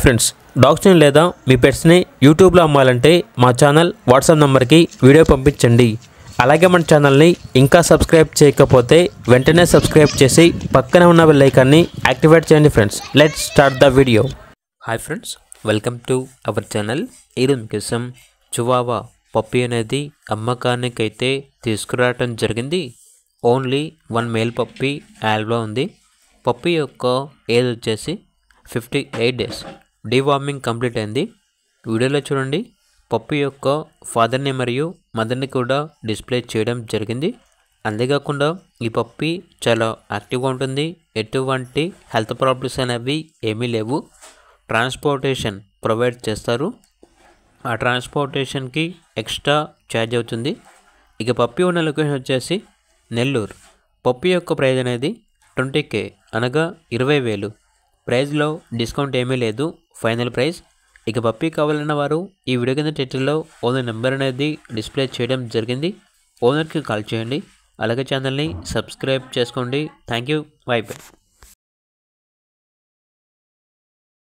Friends, డాగ్స్ని లేదా మీ పెట్స్ని యూట్యూబ్లో అమ్మాలంటే మా ఛానల్ వాట్సాప్ నెంబర్కి వీడియో పంపించండి. అలాగే మన ఛానల్ని ఇంకా సబ్స్క్రైబ్ చేయకపోతే వెంటనే సబ్స్క్రైబ్ చేసి పక్కనే ఉన్న బెల్ ఐకాన్ని యాక్టివేట్ చేయండి. Friends, let's start the video. Hi friends, welcome to our channel. ఈరోజు కోసం చివావా పప్పీ అనేది అమ్మకానికి అయితే తీసుకురావటం జరిగింది. ఓన్లీ 1 మేల్ పప్పీ యాడ్లో ఉంది. పప్పీ యొక్క ఏజ్ వచ్చేసి 58 డేస్. డీవార్మింగ్ కంప్లీట్ అయింది. వీడియోలో చూడండి, పప్పీ యొక్క ఫాదర్ని మరియు మదర్ని కూడా డిస్ప్లే చేయడం జరిగింది. అంతేకాకుండా ఈ పప్పీ చాలా యాక్టివ్గా ఉంటుంది. ఎటువంటి హెల్త్ ప్రాబ్లమ్స్ అనేవి ఏమీ లేవు. ట్రాన్స్పోర్టేషన్ ప్రొవైడ్ చేస్తారు. ఆ ట్రాన్స్పోర్టేషన్కి ఎక్స్ట్రా ఛార్జ్ అవుతుంది. ఇక పప్పీ ఉన్న లొకేషన్ వచ్చేసి నెల్లూరు. పప్పీ యొక్క ప్రైస్ అనేది 20K అనగా 20,000. ప్రైస్లో డిస్కౌంట్ ఏమీ లేదు, ఫైనల్ ప్రైస్. ఇక పప్పీ కావాలన్న వారు ఈ వీడియో కింద టైటిల్లో ఓనర్ నెంబర్ అనేది డిస్ప్లే చేయడం జరిగింది. ఓనర్కి కాల్ చేయండి. అలాగే ఛానల్ని సబ్స్క్రైబ్ చేసుకోండి. Thank you. By by.